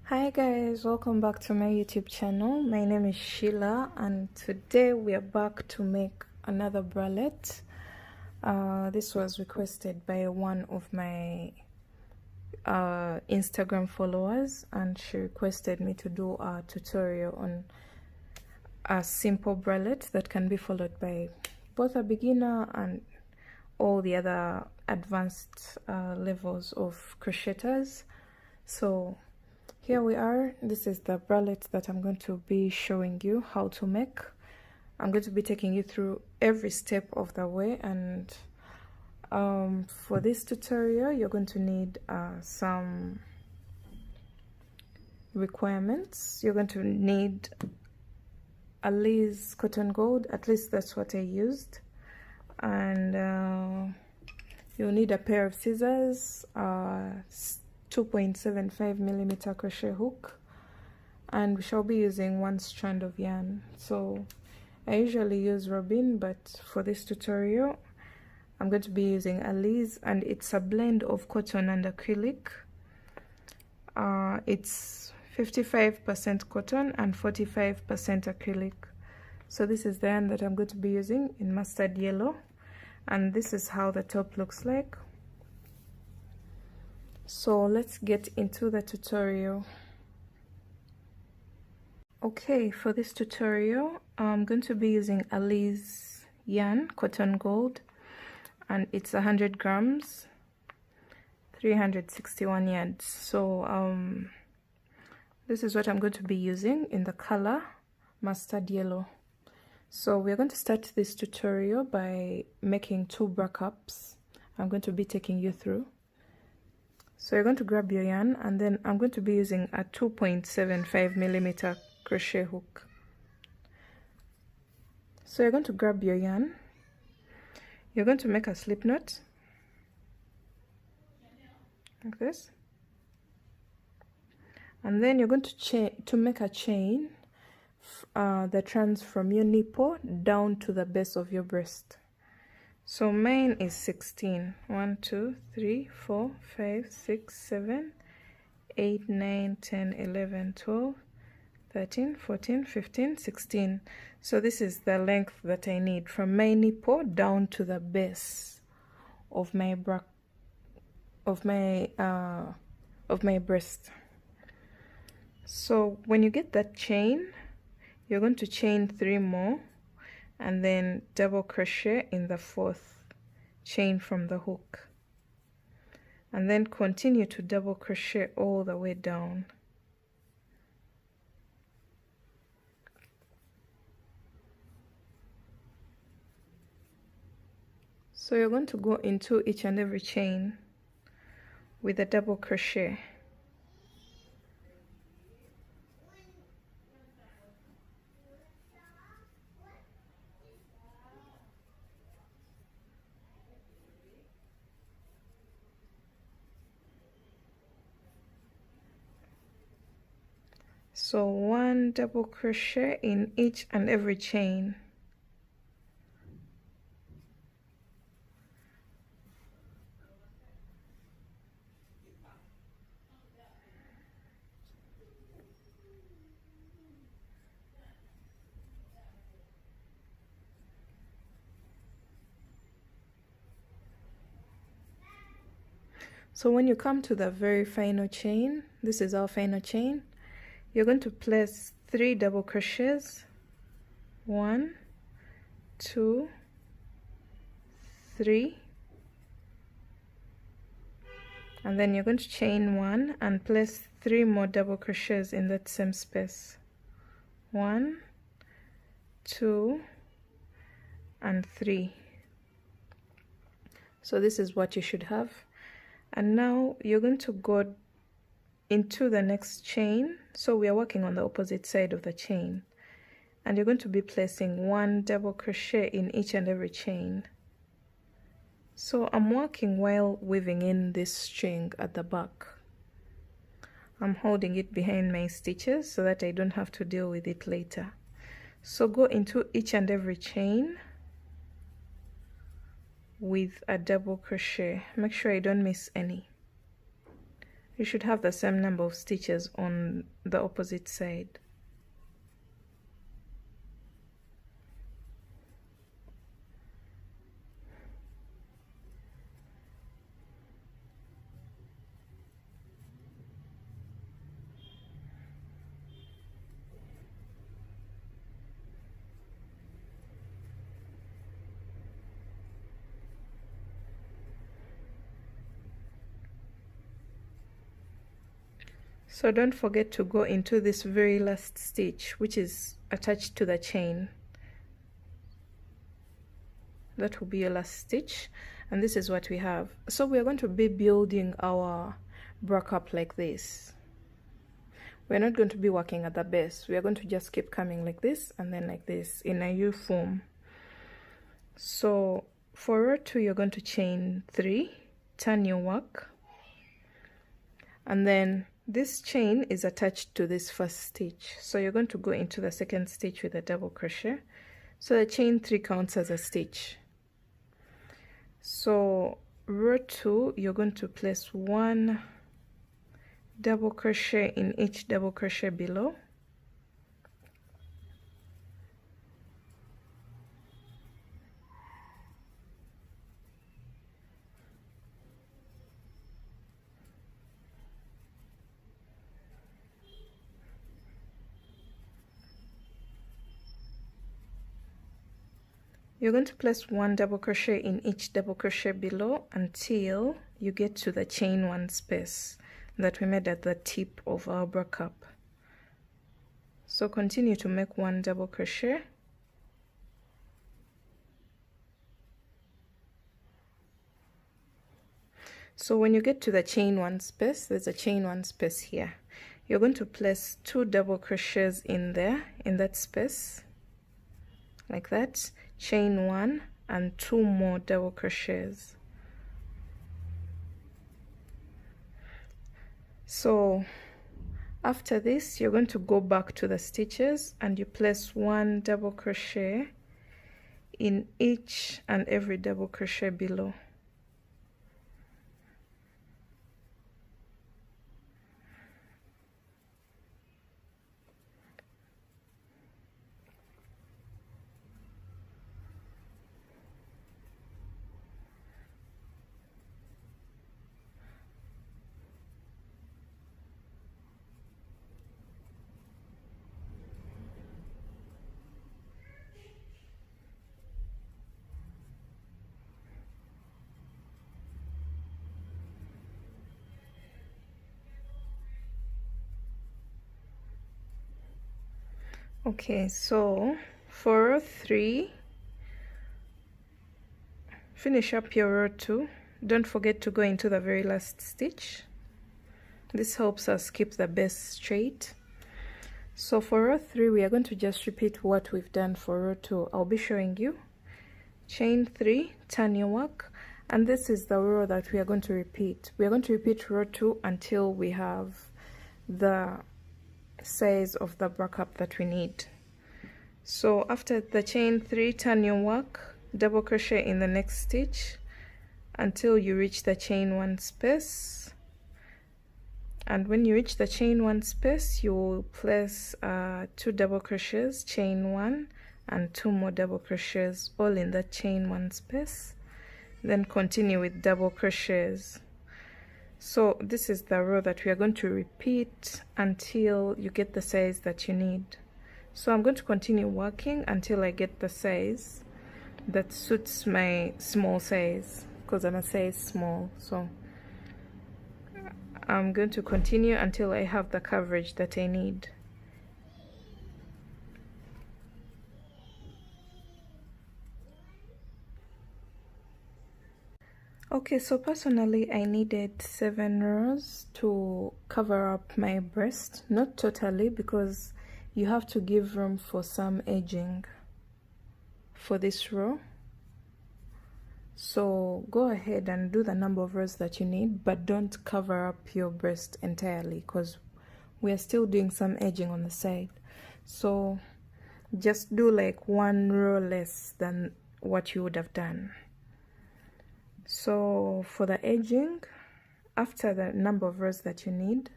Hi guys, welcome back to my YouTube channel. My name is Sheila and today we are back to make another bralette. This was requested by one of my Instagram followers, and she requested me to do a tutorial on a simple bralette that can be followed by both a beginner and all the other advanced levels of crocheters. So here we are. This is the bralette that I'm going to be showing you how to make. I'm going to be taking you through every step of the way, and for this tutorial you're going to need some requirements. You're going to need alize cotton gold, at least that's what I used, and you'll need a pair of scissors, 2.75mm crochet hook, and we shall be using one strand of yarn. So I usually use robin, but for this tutorial I'm going to be using alize, and it's a blend of cotton and acrylic. It's 55% cotton and 45% acrylic. So this is the yarn that I'm going to be using in mustard yellow, and this is how the top looks like. So let's get into the tutorial. Okay, for this tutorial I'm going to be using alize yarn, cotton gold, and it's 100 grams, 361 yards. So this is what I'm going to be using in the color mustard yellow. So we're going to start this tutorial by making 2 bra cups. I'm going to be taking you through. So you're going to grab your yarn, and then I'm going to be using a 2.75mm crochet hook. So you're going to grab your yarn, you're going to make a slip knot like this, and then you're going to make a chain that runs from your nipple down to the base of your breast. So mine is 16. 1, 2, 3, 4, 5, 6, 7, 8, 9, 10, 11, 12, 13, 14, 15, 16. So this is the length that I need from my nipple down to the base of my breast. So when you get that chain, you're going to chain 3 more, and then double crochet in the 4th chain from the hook, and then continue to double crochet all the way down. So you're going to go into each and every chain with a double crochet. So 1 double crochet in each and every chain. So when you come to the very final chain, this is our final chain, you're going to place 3 double crochets. 1, 2, 3, and then you're going to chain 1 and place 3 more double crochets in that same space. 1, 2, and 3. So this is what you should have. And now you're going to go into the next chain. So we are working on the opposite side of the chain, and you're going to be placing 1 double crochet in each and every chain. So I'm working while weaving in this string at the back. I'm holding it behind my stitches so that I don't have to deal with it later. So go into each and every chain with a double crochet. Make sure I don't miss any. you should have the same number of stitches on the opposite side. So don't forget to go into this very last stitch, which is attached to the chain. That will be your last stitch, and this is what we have. So we are going to be building our bra cup like this. We're not going to be working at the base. We are going to just keep coming like this and then like this in a U form. So for row 2, you're going to chain 3, turn your work, and then this chain is attached to this first stitch. So you're going to go into the second stitch with a double crochet. So the chain 3 counts as a stitch. So row 2, you're going to place 1 double crochet in each double crochet below. You're going to place 1 double crochet in each double crochet below until you get to the chain 1 space that we made at the tip of our bra cup. So continue to make 1 double crochet. So when you get to the chain 1 space, there's a chain 1 space here. You're going to place 2 double crochets in there, in that space, like that. Chain 1 and 2 more double crochets. So after this, you're going to go back to the stitches and you place 1 double crochet in each and every double crochet below. Okay, so for row 3, finish up your row 2. Don't forget to go into the very last stitch. This helps us keep the base straight. So for row 3, we are going to just repeat what we've done for row 2. I'll be showing you. Chain 3, turn your work, and this is the row that we are going to repeat. We are going to repeat row 2 until we have the size of the bra cup that we need. So after the chain 3, turn your work, double crochet in the next stitch until you reach the chain 1 space, and when you reach the chain 1 space, you will place 2 double crochets, chain 1 and 2 more double crochets, all in that chain 1 space. Then continue with double crochets. So this is the row that we are going to repeat until you get the size that you need. So I'm going to continue working until I get the size that suits my small size, because I'm a size small. So I'm going to continue until I have the coverage that I need. Okay, so personally I needed 7 rows to cover up my breast, not totally, because you have to give room for some edging for this row. So go ahead and do the number of rows that you need, but don't cover up your breast entirely, because we are still doing some edging on the side. So just do like 1 row less than what you would have done. So for the edging, after the number of rows that you need,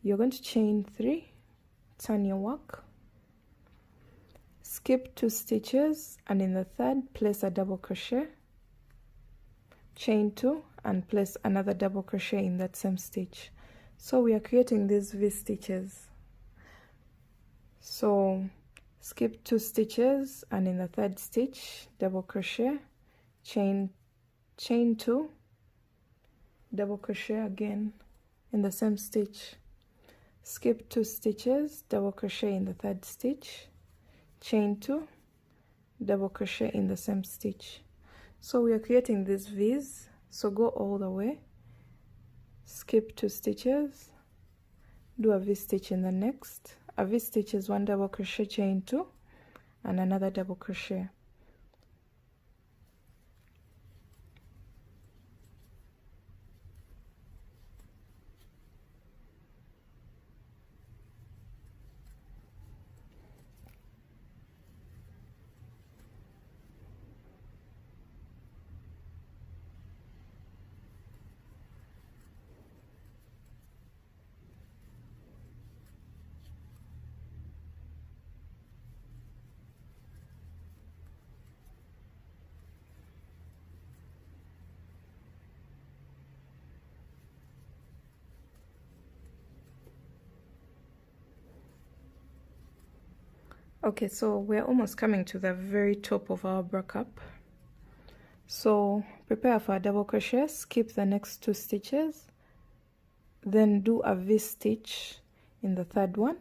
you're going to chain 3, turn your work, skip 2 stitches, and in the third place a double crochet, chain 2 and place another double crochet in that same stitch. So we are creating these V stitches. So skip 2 stitches, and in the third stitch double crochet, chain 2, double crochet again in the same stitch, skip 2 stitches, double crochet in the third stitch, chain 2, double crochet in the same stitch. So we are creating these V's. So go all the way, skip 2 stitches, do a V stitch in the next. A V stitch is 1 double crochet, chain 2 and another double crochet. Okay, so we're almost coming to the very top of our bra cup. So prepare for a double crochet, skip the next 2 stitches, then do a V stitch in the third one,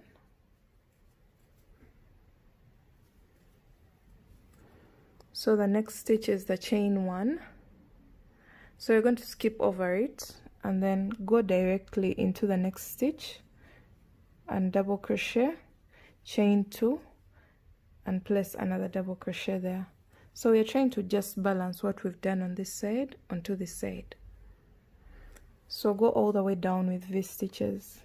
so the next stitch is the chain 1. So you're going to skip over it and then go directly into the next stitch and double crochet, chain 2 and place another double crochet there. So we're trying to just balance what we've done on this side onto this side. So go all the way down with V stitches.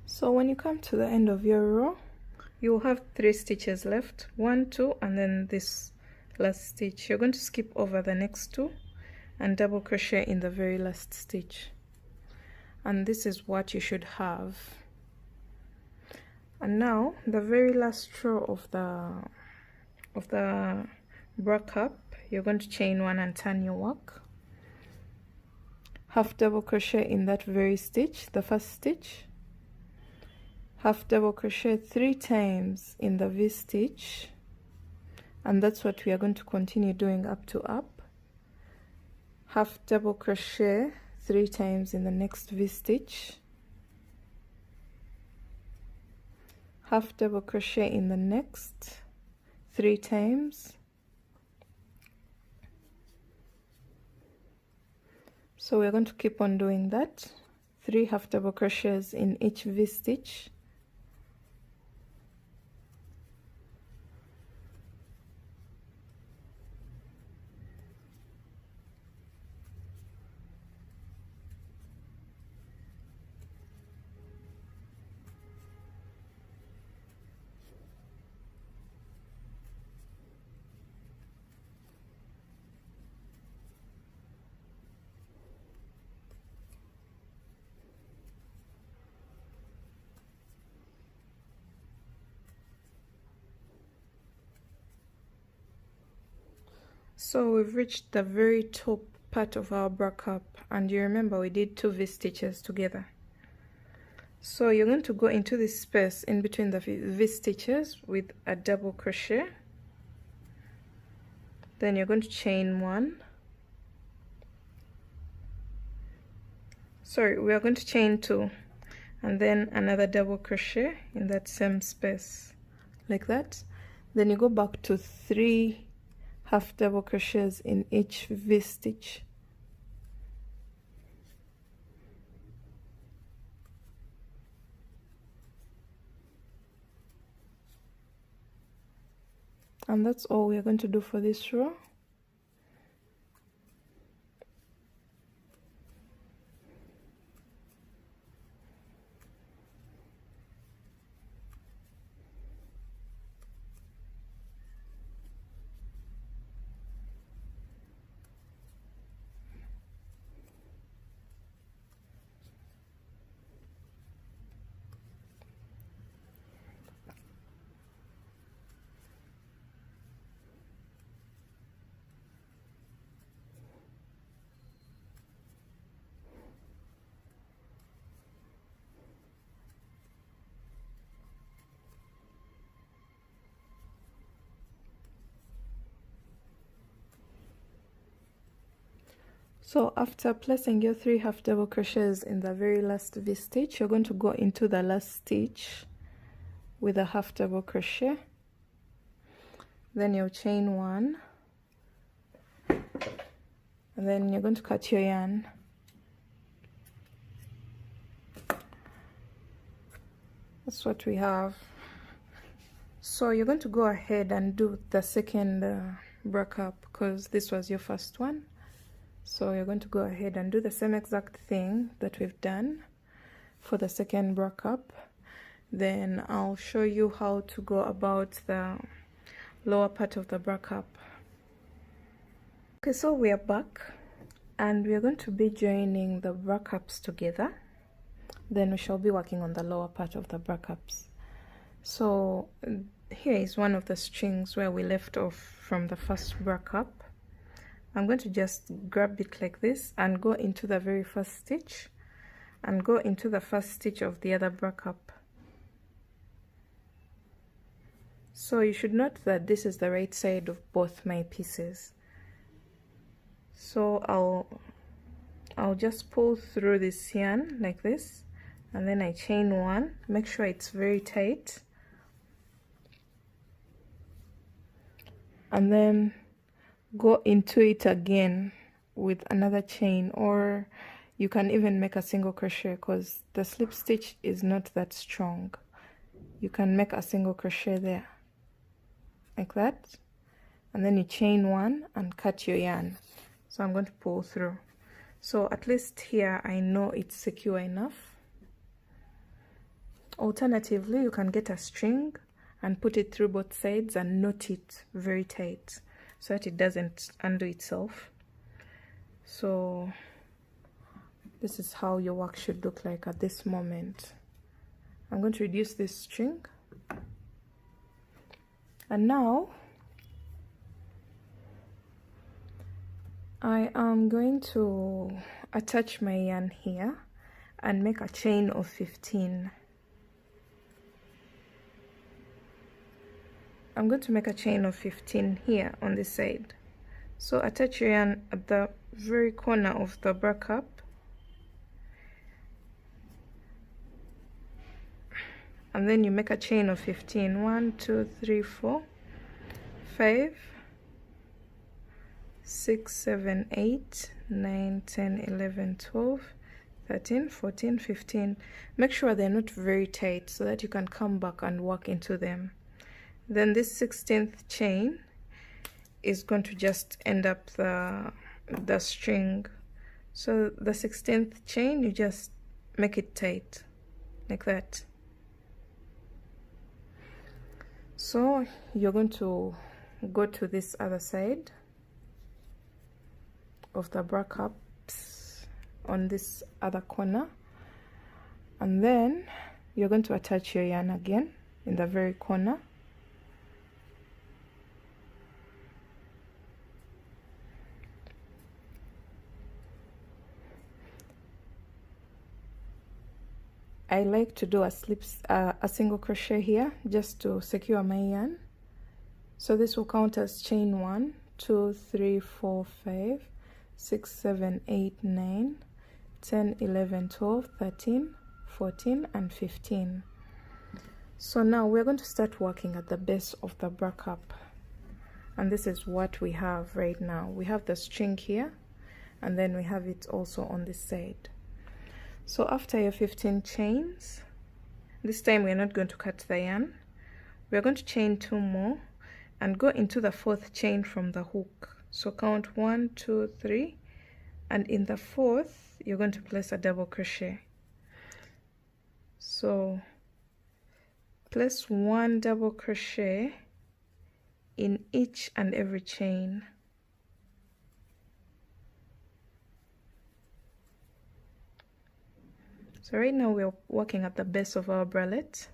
So when you come to the end of your row, you will have 3 stitches left, 1, 2, and then this last stitch. You're going to skip over the next 2 and double crochet in the very last stitch, and this is what you should have. And now the very last row of the bra cup, you're going to chain 1 and turn your work, half double crochet in that very stitch, the first stitch, half double crochet 3 times in the V stitch, and that's what we are going to continue doing up to up. Half double crochet 3 times in the next V stitch, half double crochet in the next 3 times. So we're going to keep on doing that, 3 half double crochets in each V stitch. So we've reached the very top part of our bra cup, and you remember we did 2 V-stitches together. So you're going to go into this space in between the V-stitches with a double crochet. Then you're going to chain 1. Sorry, we are going to chain 2, and then another double crochet in that same space, like that. Then you go back to 3 half double crochets in each V-stitch. And that's all we are going to do for this row. So after placing your 3 half double crochets in the very last V-stitch, you're going to go into the last stitch with a half double crochet. Then you'll chain 1, and then you're going to cut your yarn. That's what we have. So you're going to go ahead and do the second bra cup, because this was your first one. So you're going to go ahead and do the same exact thing that we've done for the second bra cup. Then I'll show you how to go about the lower part of the bra cup. Okay, so we are back, and we are going to be joining the bra cups together. Then we shall be working on the lower part of the bra cups. So here is one of the strings where we left off from the first bra cup. I'm going to just grab it like this and go into the very first stitch and go into the first stitch of the other bra cup. So you should note that this is the right side of both my pieces. So I'll just pull through this yarn like this, and then I chain 1. Make sure it's very tight, and then go into it again with another chain, or you can even make a single crochet because the slip stitch is not that strong. You can make a single crochet there like that, and then you chain 1 and cut your yarn. So I'm going to pull through, so at least here I know it's secure enough. Alternatively, you can get a string and put it through both sides and knot it very tight so that it doesn't undo itself. So this is how your work should look like at this moment. I'm going to reduce this string, and now I am going to attach my yarn here and make a chain of 15. I'm going to make a chain of 15 here on this side. So attach your yarn at the very corner of the bra cup, and then you make a chain of 15. 1 2 3 4 5 6 7 8 9 10 11 12 13 14 15. Make sure they're not very tight so that you can come back and work into them. Then this 16th chain is going to just end up the string. So the 16th chain, you just make it tight like that. So you're going to go to this other side of the bra cups on this other corner, and then you're going to attach your yarn again in the very corner. I like to do a single crochet here just to secure my yarn. So this will count as chain 1, 2, 3, 4, 5, 6, 7, 8, 9, 10, 11, 12, 13, 14, and 15. So now we're going to start working at the base of the bra cup. And this is what we have right now. We have the string here, and then we have it also on this side. So after your 15 chains, this time we're not going to cut the yarn. We're going to chain 2 more and go into the 4th chain from the hook. So count 1, 2, 3, and in the 4th you're going to place a double crochet. So place 1 double crochet in each and every chain. So right now we're working at the base of our bralette.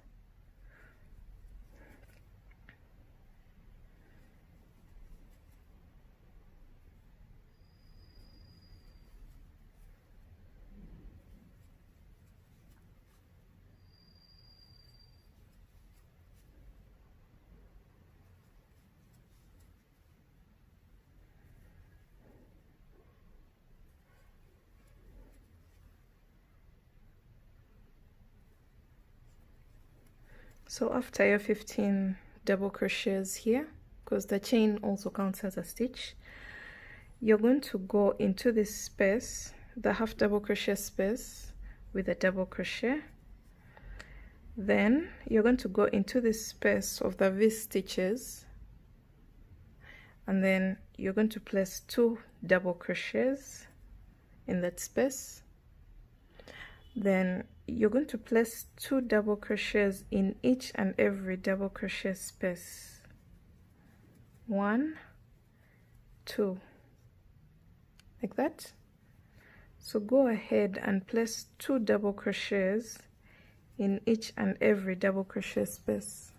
So after your 15 double crochets here, because the chain also counts as a stitch, you're going to go into this space, the half double crochet space, with a double crochet. Then you're going to go into this space of the V stitches, and then you're going to place 2 double crochets in that space. Then you're going to place 2 double crochets in each and every double crochet space. 1, 2, like that. So go ahead and place 2 double crochets in each and every double crochet space.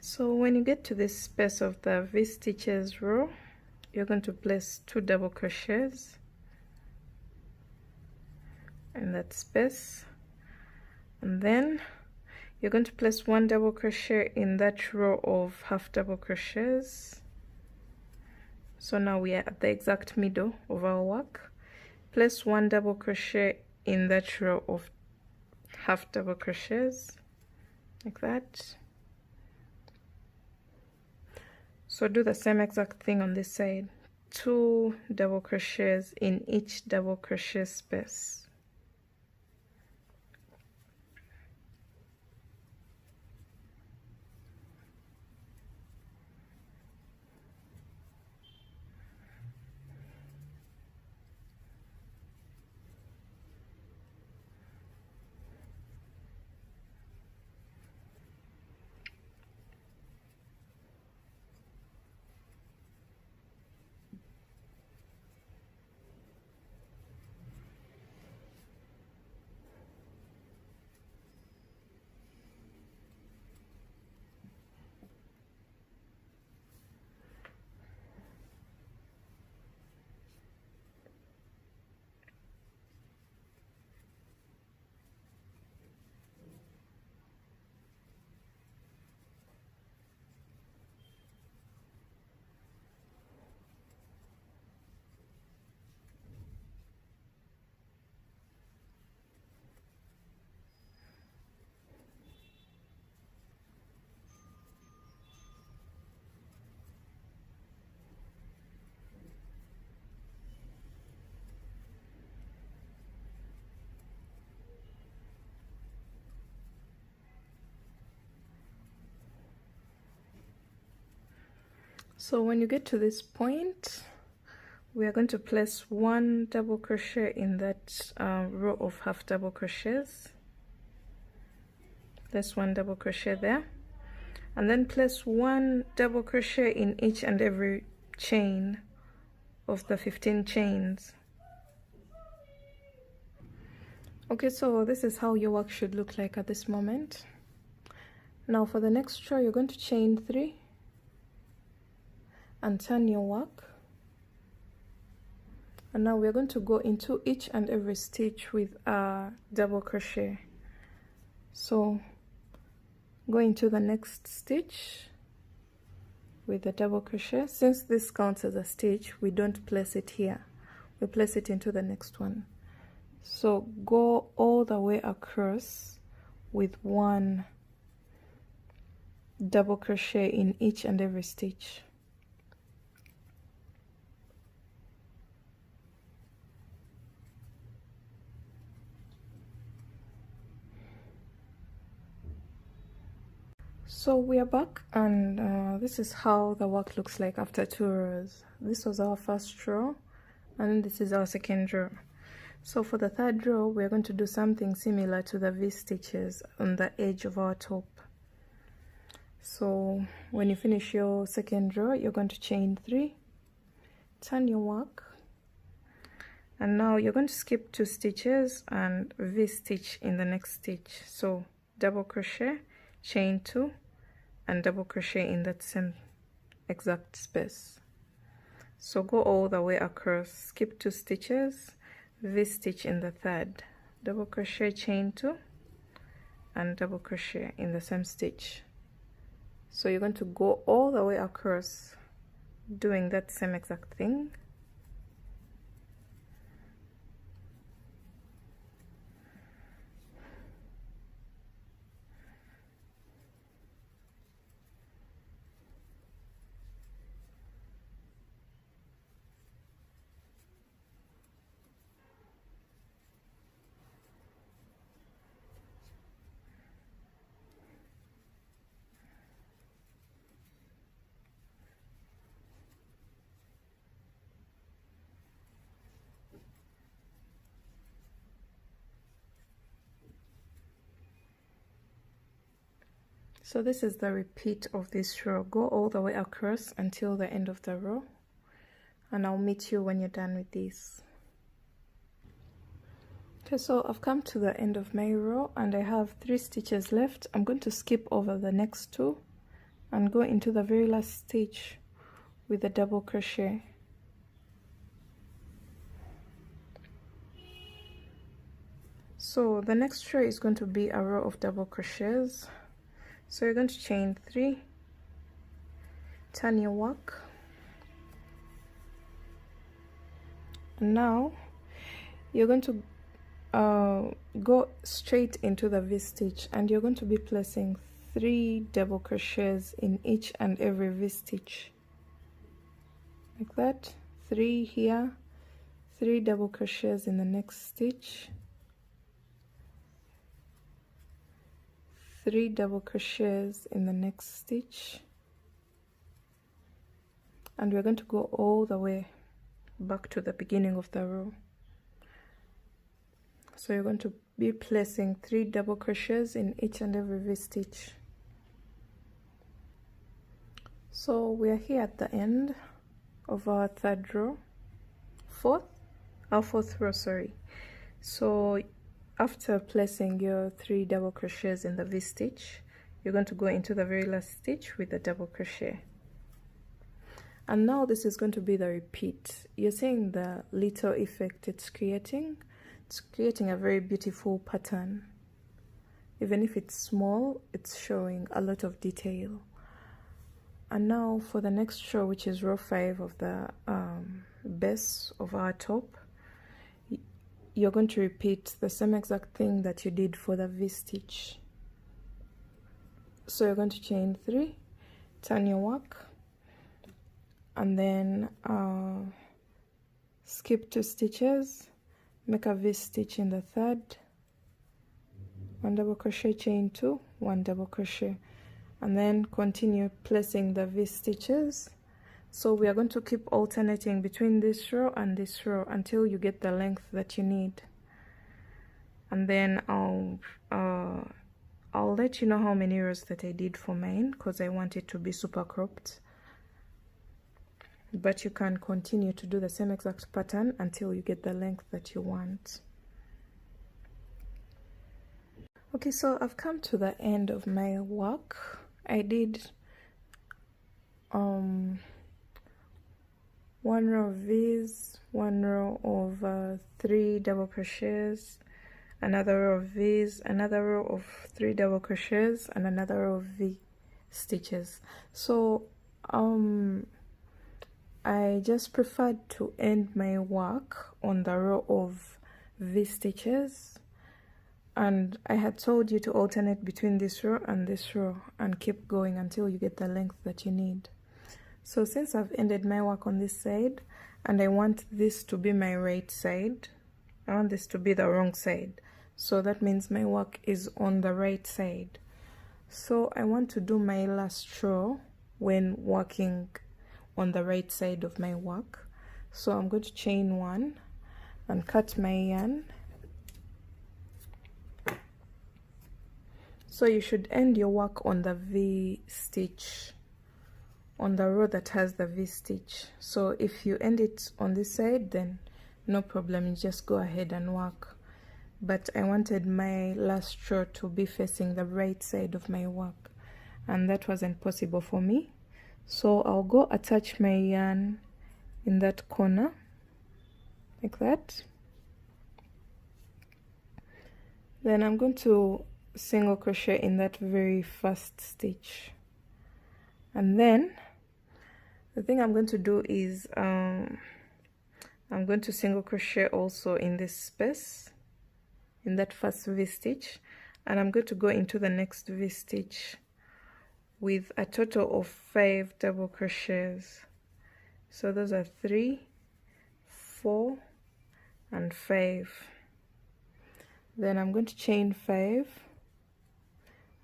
So when you get to this space of the V stitches row, you're going to place 2 double crochets in that space, and then you're going to place 1 double crochet in that row of half double crochets. So now we are at the exact middle of our work. Place 1 double crochet in that row of half double crochets, like that. So do the same exact thing on this side. 2 double crochets in each double crochet space. So when you get to this point, we are going to place 1 double crochet in that row of half double crochets. Place 1 double crochet there, and then place 1 double crochet in each and every chain of the 15 chains. Okay, so this is how your work should look like at this moment. Now for the next row, you're going to chain 3 and turn your work. And now we're going to go into each and every stitch with a double crochet. So go into the next stitch with a double crochet. Since this counts as a stitch, we don't place it here, we place it into the next one. So go all the way across with 1 double crochet in each and every stitch. So we are back, and this is how the work looks like after 2 rows. This was our first row, and this is our second row. So for the third row, we're going to do something similar to the V stitches on the edge of our top. So when you finish your second row, you're going to chain 3, turn your work, and now you're going to skip 2 stitches and V stitch in the next stitch. So double crochet, chain 2, and double crochet in that same exact space. So go all the way across, skip 2 stitches, V stitch in the third, double crochet, chain 2, and double crochet in the same stitch. So you're going to go all the way across doing that same exact thing. So this is the repeat of this row. Go all the way across until the end of the row, and I'll meet you when you're done with this. Okay, so I've come to the end of my row and I have 3 stitches left. I'm going to skip over the next 2 and go into the very last stitch with a double crochet. So the next row is going to be a row of double crochets. So you're going to chain 3, turn your work, and now you're going to go straight into the V stitch, and you're going to be placing 3 double crochets in each and every V stitch, like that. 3 here, 3 double crochets in the next stitch, 3 double crochets in the next stitch, and we're going to go all the way back to the beginning of the row. So you're going to be placing 3 double crochets in each and every V stitch. So we are here at the end of our third row, fourth row, sorry. So after placing your 3 double crochets in the V stitch, you're going to go into the very last stitch with a double crochet. And now this is going to be the repeat. You're seeing the little effect it's creating. It's creating a very beautiful pattern. Even if it's small, it's showing a lot of detail. And now for the next row, which is row 5 of the base of our top, you're going to repeat the same exact thing that you did for the V stitch. So you're going to chain 3, turn your work, and then skip 2 stitches, make a V stitch in the third, 1 double crochet, chain 2, 1 double crochet, and then continue placing the V stitches So we are going to keep alternating between this row and this row until you get the length that you need. And then I'll let you know how many rows that I did for mine, because I want it to be super cropped. But you can continue to do the same exact pattern until you get the length that you want. Okay, so I've come to the end of my work. I did one row of these, one row of 3 double crochets, another row of these, another row of 3 double crochets, and another row of V stitches. So I just preferred to end my work on the row of V stitches, and I had told you to alternate between this row and keep going until you get the length that you need. So since I've ended my work on this side and I want this to be my right side, I want this to be the wrong side, so that means my work is on the right side. So I want to do my last row when working on the right side of my work. So I'm going to chain 1 and cut my yarn. So you should end your work on the V stitch, on the row that has the V stitch. So if you end it on this side, then no problem, you just go ahead and work. But I wanted my last row to be facing the right side of my work, and that wasn't possible for me. So I'll go attach my yarn in that corner like that. Then I'm going to single crochet in that very first stitch, and then the thing I'm going to do is I'm going to single crochet also in this space, in that first V stitch, and I'm going to go into the next V stitch with a total of 5 double crochets. So those are 3, 4, and 5. Then I'm going to chain 5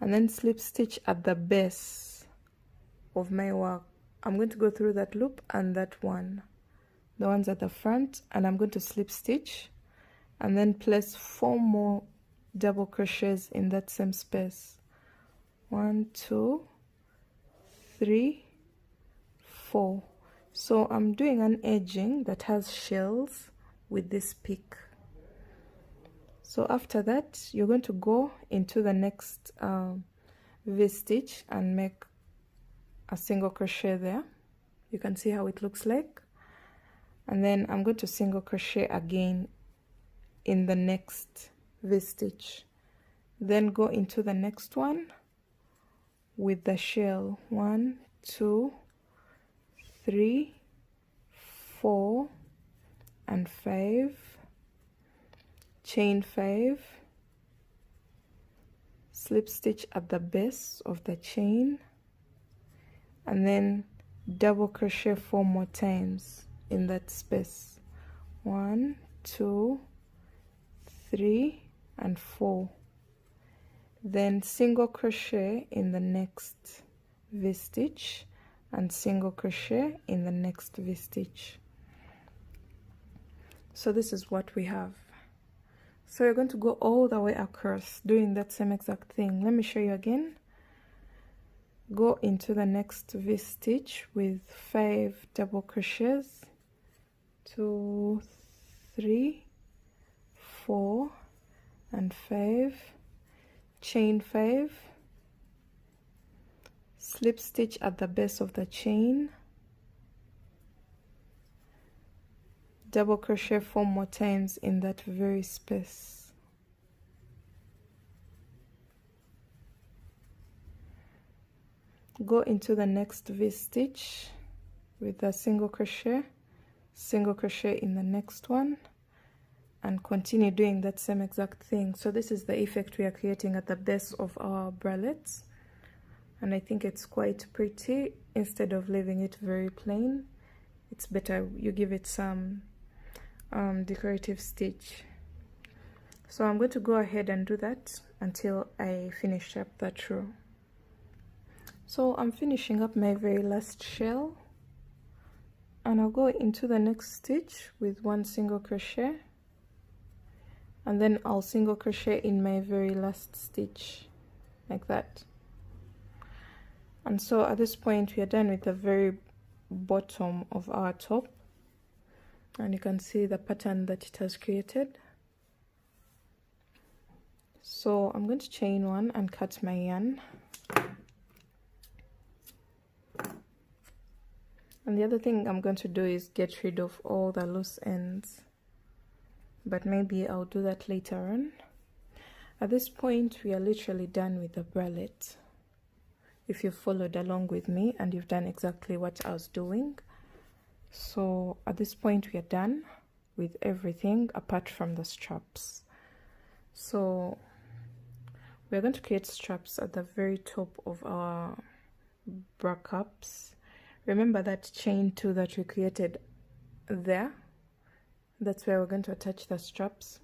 and then slip stitch at the base of my work. I'm going to go through that loop and that one, the ones at the front, and I'm going to slip stitch and then place 4 more double crochets in that same space. 1, 2, 3, 4. So I'm doing an edging that has shells with this peak. So after that, you're going to go into the next V stitch and make a single crochet there. You can see how it looks like. And then I'm going to single crochet again in the next V stitch. Then go into the next one with the shell. 1, 2, 3, 4, and 5. Chain 5, slip stitch at the base of the chain, and then double crochet 4 more times in that space. 1, 2, 3, and 4. Then single crochet in the next V stitch and single crochet in the next V stitch. So this is what we have. So you're going to go all the way across doing that same exact thing. Let me show you again. Go into the next V stitch with 5 double crochets. 2, 3, 4, and 5. Chain 5. Slip stitch at the base of the chain. Double crochet 4 more times in that very space. Go into the next V stitch with a single crochet in the next one, and continue doing that same exact thing. So this is the effect we are creating at the base of our bralettes, and I think it's quite pretty. Instead of leaving it very plain, it's better you give it some decorative stitch. So I'm going to go ahead and do that until I finish up that row. So I'm finishing up my very last shell. and I'll go into the next stitch with one single crochet, and then I'll single crochet in my very last stitch like that. And so at this point we are done with the very bottom of our top, and you can see the pattern that it has created. So I'm going to chain one and cut my yarn. And the other thing I'm going to do is get rid of all the loose ends, but maybe I'll do that later on. At this point we are literally done with the bralette. If you followed along with me and you've done exactly what I was doing. So at this point we are done with everything apart from the straps. So we're going to create straps at the very top of our bra cups. Remember that chain 2 that we created there? That's where we're going to attach the straps.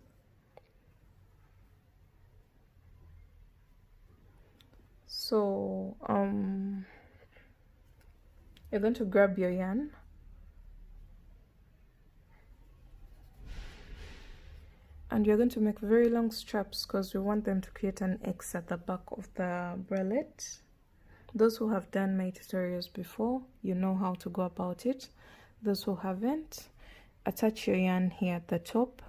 So you're going to grab your yarn and you're going to make very long straps because we want them to create an X at the back of the bralette. Those who have done my tutorials before, you know how to go about it. Those who haven't, attach your yarn here at the top,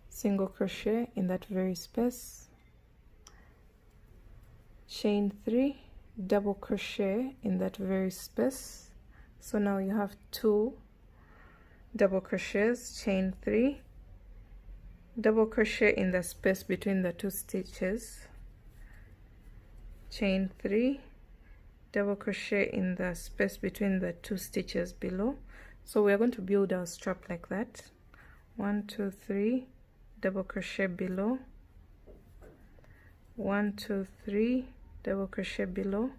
single crochet in that very space, chain 3, double crochet in that very space. So now you have 2 double crochets, chain 3, double crochet in the space between the 2 stitches, chain 3, double crochet in the space between the 2 stitches below. So we are going to build our strap like that. 1 2 3, double crochet below, 1 2 3, double crochet below.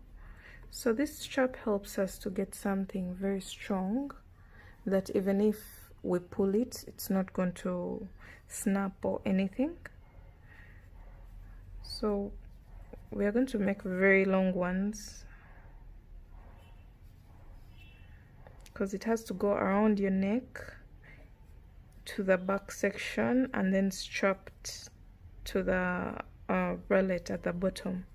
So this strap helps us to get something very strong that even if we pull it, it's not going to snap or anything. So we are going to make very long ones because it has to go around your neck to the back section and then strapped to the bralette at the bottom.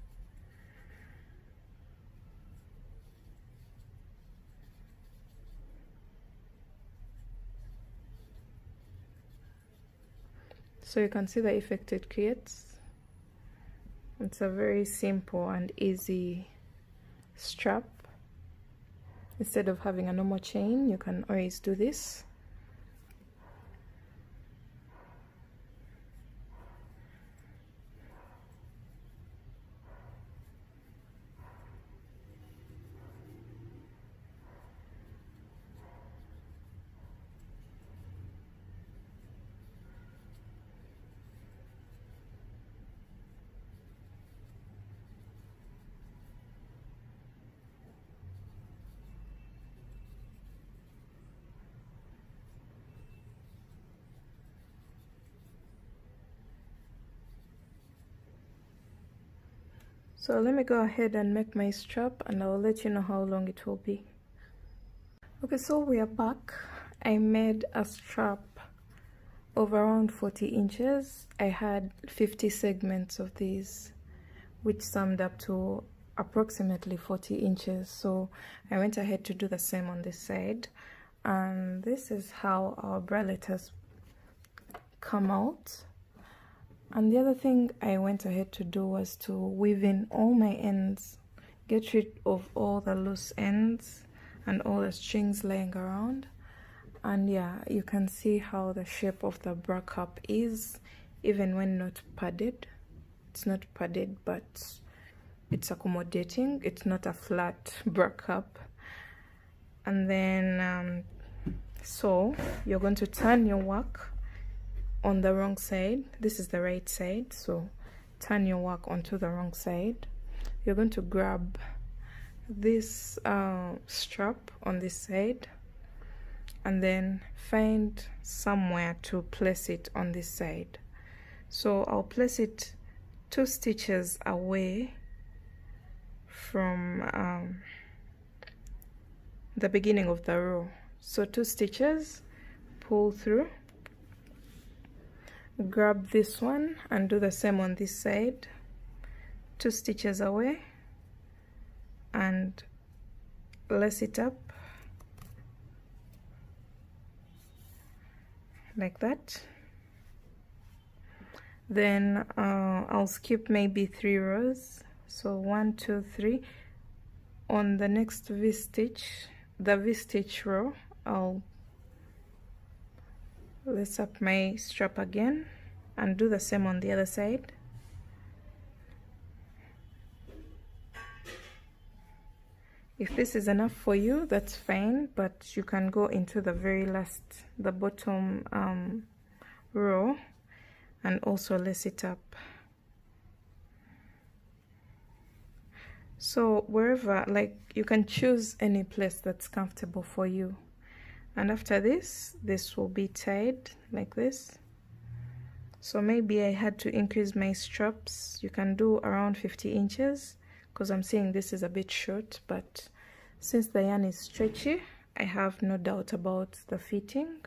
So you can see the effect it creates. It's a very simple and easy strap. Instead of having a normal chain, you can always do this. So let me go ahead and make my strap and I'll let you know how long it will be. Okay, so we are back. I made a strap of around 40 inches. I had 50 segments of these, which summed up to approximately 40 inches. So I went ahead to do the same on this side. And this is how our bralette has come out. And the other thing I went ahead to do was to weave in all my ends, get rid of all the loose ends and all the strings laying around. And yeah, you can see how the shape of the bra cup is, even when not padded. It's not padded, but it's accommodating. It's not a flat bra cup. And then so you're going to turn your work on the wrong side. This is the right side, so turn your work onto the wrong side. You're going to grab this strap on this side and then find somewhere to place it on this side. So I'll place it 2 stitches away from the beginning of the row. So 2 stitches, pull through, grab this one and do the same on this side, 2 stitches away, and lace it up like that. Then I'll skip maybe 3 rows, so 1 2 3. On the next V-stitch, the V-stitch row, I'll lace up my strap again and do the same on the other side. If this is enough for you, that's fine, but you can go into the very last, the bottom row, and also lace it up. So wherever, like, you can choose any place that's comfortable for you. And after this will be tied like this. So maybe I had to increase my straps. You can do around 50 inches because I'm seeing this is a bit short, but since the yarn is stretchy, I have no doubt about the fitting.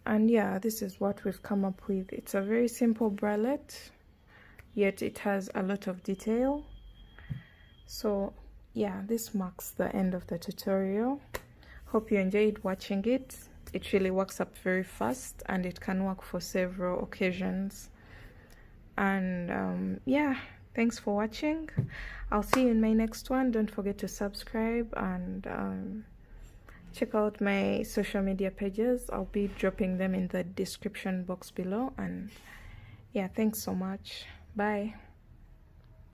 And yeah, this is what we've come up with. It's a very simple bralette, yet it has a lot of detail. So yeah, this marks the end of the tutorial. Hope you enjoyed watching it. It really works up very fast and it can work for several occasions. And yeah, thanks for watching. I'll see you in my next one. Don't forget to subscribe and check out my social media pages. I'll be dropping them in the description box below. And yeah, thanks so much. Bye.